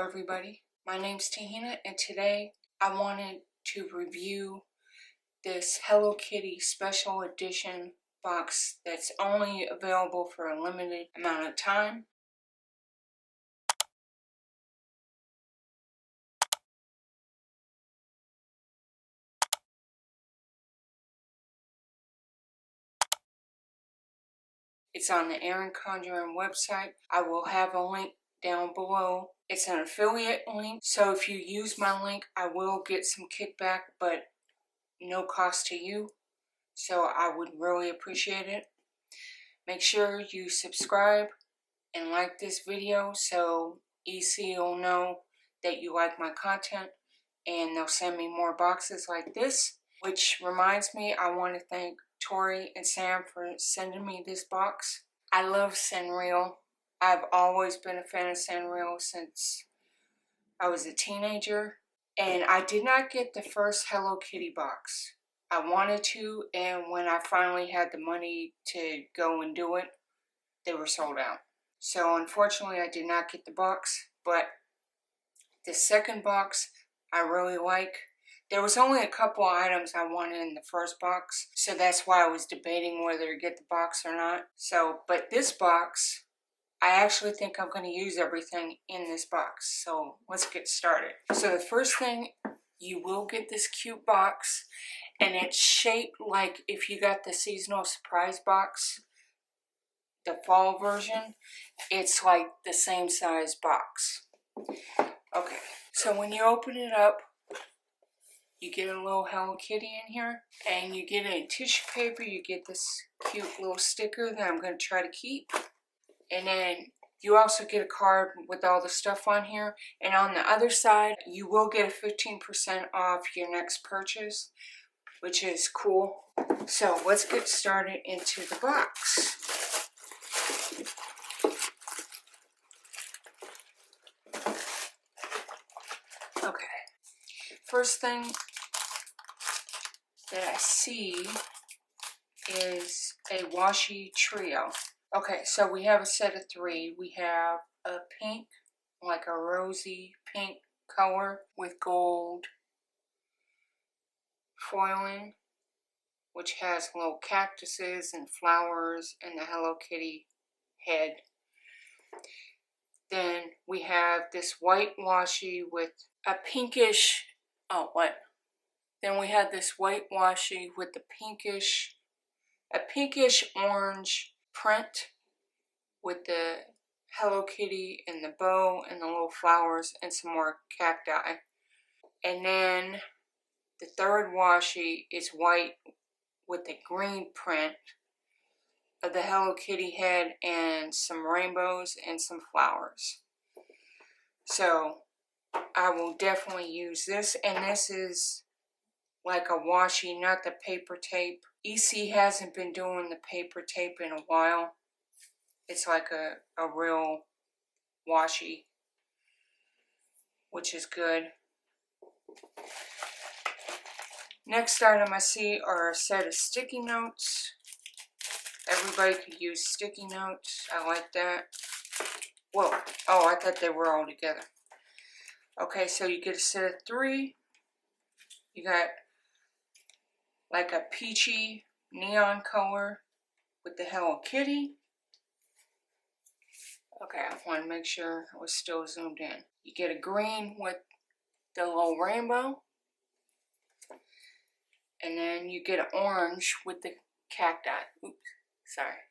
everybody, my name's Tahina, and today I wanted to review this Hello Kitty special edition box that's only available for a limited amount of time. It's on the Erin Condren website. I will have a link down below. It's an affiliate link, so if you use my link, I will get some kickback, but no cost to you. So I would really appreciate it. Make sure you subscribe and like this video so Ipsy will know that you like my content and they'll send me more boxes like this. Which reminds me, I want to thank Tori and Sam for sending me this box. I love Sanrio. I've always been a fan of Sanrio since I was a teenager. And I did not get the first Hello Kitty box. I wanted to, and when I finally had the money to go and do it, they were sold out. So unfortunately I did not get the box, but the second box I really like. There was only a couple items I wanted in the first box, so that's why I was debating whether to get the box or not. But this box, I actually think I'm going to use everything in this box. So let's get started. So the first thing, you will get this cute box, and it's shaped like if you got the seasonal surprise box, the fall version, it's like the same size box. Okay, so when you open it up, you get a little Hello Kitty in here, and you get a tissue paper, you get this cute little sticker that I'm going to try to keep, and then you also get a card with all the stuff on here, and on the other side, you will get a 15% off your next purchase, which is cool. So let's get started into the box. Okay, first thing that I see is a washi trio. Okay, so we have a set of 3. We have a pink, like a rosy pink color with gold foiling, which has little cactuses and flowers and the Hello Kitty head. Then we have this white washi with a pinkish, Then we have this white washi with the a pinkish orange print with the Hello Kitty and the bow and the little flowers and some more cacti. And then the third washi is white with the green print of the Hello Kitty head and some rainbows and some flowers. So I will definitely use this, and this is like a washi, not the paper tape. Ipsy hasn't been doing the paper tape in a while. It's like a real washi, which is good. Next item I see are a set of sticky notes. Everybody could use sticky notes. I like that. Whoa. Oh, I thought they were all together. Okay, so you get a set of 3. You got like a peachy neon color with the Hello Kitty. Okay, I want to make sure I was still zoomed in. You get a green with the little rainbow. And then you get an orange with the cacti. Oops, sorry.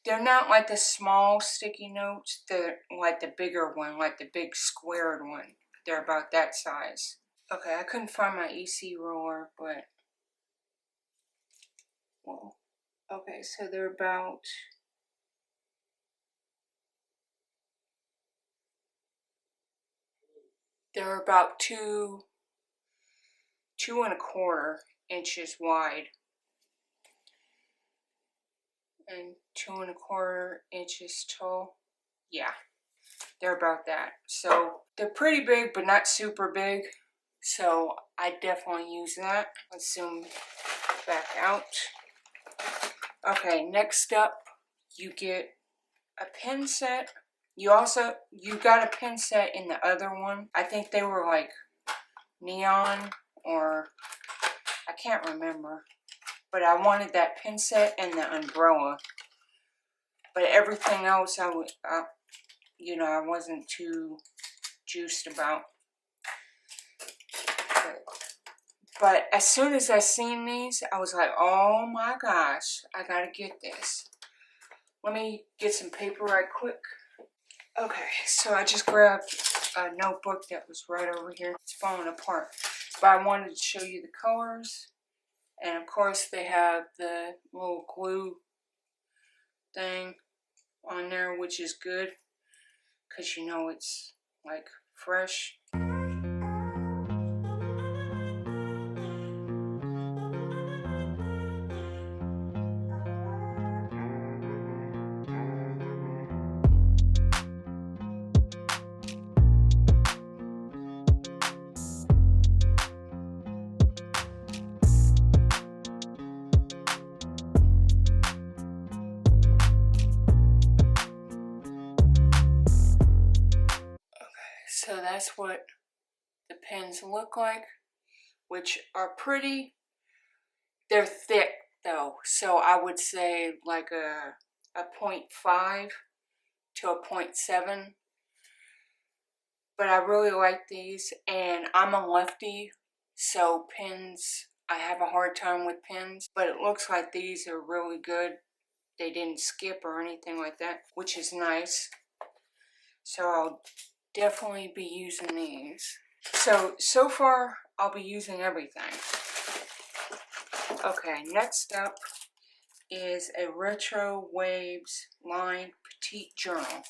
They're not like the small sticky notes. They're like the bigger one, like the big squared one. They're about that size. Okay, I couldn't find my EC roller, but... Well, okay, so they're about... They're about 2.25 inches wide. And 2.25 inches tall. Yeah, they're about that. So they're pretty big, but not super big. So I definitely use that. Let's zoom back out. Okay, next up, you get a pen set You got a pin set in the other one. I think they were like neon, or I can't remember. But I wanted that pin set and the umbrella. But everything else I wasn't too juiced about. But as soon as I seen these, I was like, oh my gosh, I gotta get this. Let me get some paper right quick. Okay, so I just grabbed a notebook that was right over here. It's falling apart. But I wanted to show you the colors. And of course they have the little glue thing on there, which is good. Because you know it's like fresh. So that's what the pens look like, which are pretty. They're thick though, so I would say like a 0.5 to a 0.7. But I really like these, and I'm a lefty, so pens, I have a hard time with pens. But it looks like these are really good. They didn't skip or anything like that, which is nice. So I'll definitely be using these. So far, I'll be using everything. Okay, next up is a Retro Waves lined petite journal.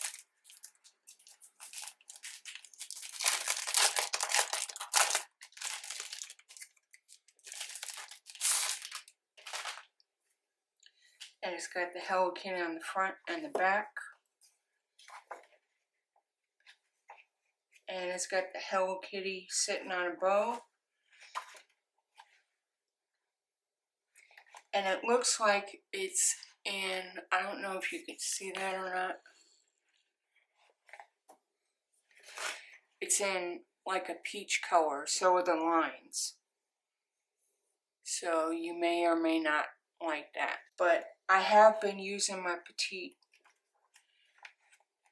And it's got the Hello Kitty on the front and the back. And it's got the Hello Kitty sitting on a bow. And it looks like it's in, I don't know if you can see that or not. It's in like a peach color, so are the lines. So you may or may not like that. But I have been using my petite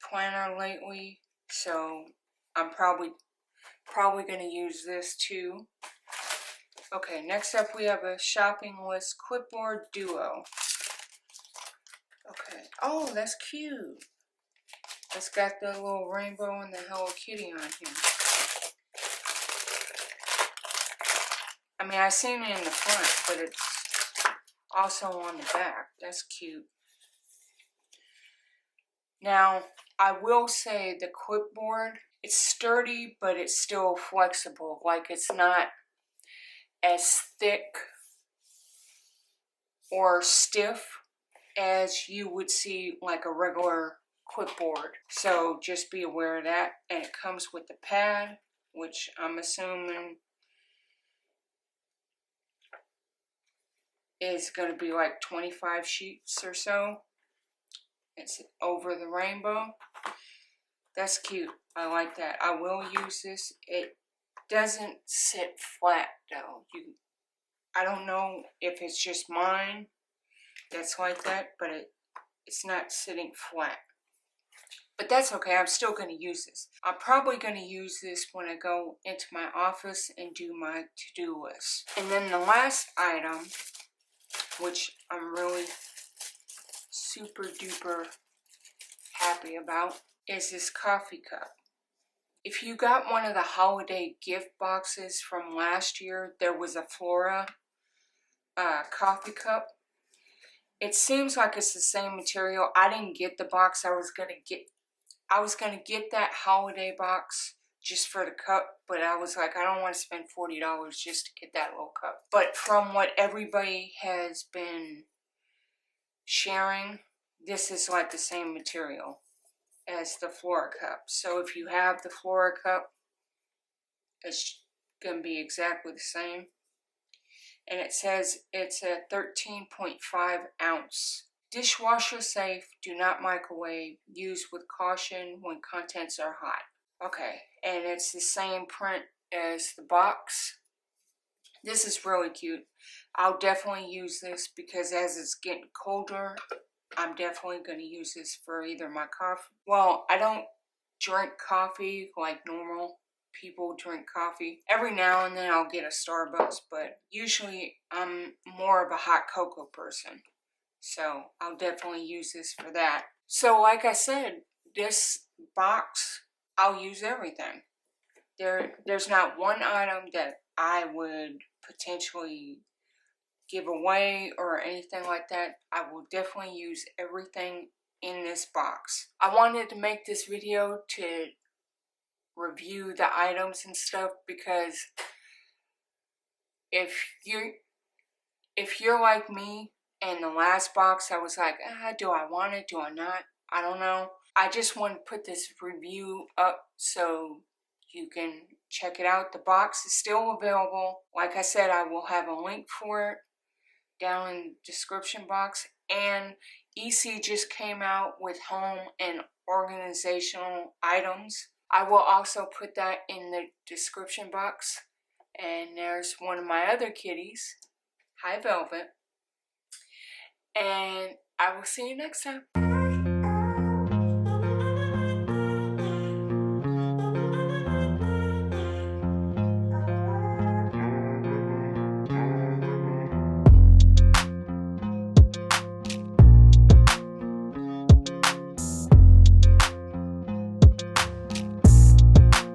planner lately, so I'm probably going to use this too. Okay, next up we have a shopping list clipboard duo. Okay, oh, that's cute. It's got the little rainbow and the Hello Kitty on here. I mean, I've seen it in the front, but it's also on the back. That's cute. Now, I will say the clipboard, it's sturdy, but it's still flexible. Like, it's not as thick or stiff as you would see like a regular clipboard. So just be aware of that. And it comes with the pad, which I'm assuming is going to be like 25 sheets or so. It's over the rainbow. That's cute. I like that. I will use this. It doesn't sit flat though. I don't know if it's just mine that's like that, but it's not sitting flat. But that's okay. I'm still going to use this. I'm probably going to use this when I go into my office and do my to-do list. And then the last item, which I'm really super duper happy about, is this coffee cup. If you got one of the holiday gift boxes from last year, there was a Flora coffee cup. It seems like it's the same material. I didn't get the box. I was gonna get that holiday box just for the cup, but I was like, I don't want to spend $40 just to get that little cup. But from what everybody has been sharing, this is like the same material as the Flora cup. So if you have the Flora cup, it's going to be exactly the same. And it says it's a 13.5 ounce Dishwasher safe, do not microwave, use with caution when contents are hot. Okay, and it's the same print as the box. This is really cute. I'll definitely use this because as it's getting colder, I'm definitely going to use this for either my coffee. Well, I don't drink coffee like normal people drink coffee. Every now and then I'll get a Starbucks, but usually I'm more of a hot cocoa person. So I'll definitely use this for that. So like I said, this box, I'll use everything. There's not one item that I would potentially give away or anything like that. I will definitely use everything in this box. I wanted to make this video to review the items and stuff because if you're like me, and the last box I was like, do I want it, do I not, I don't know. I just want to put this review up so you can check it out. The box is still available. Like I said, I will have a link for it down in the description box. And Ipsy just came out with home and organizational items. I will also put that in the description box. And there's one of my other kitties. Hi, Velvet. And I will see you next time.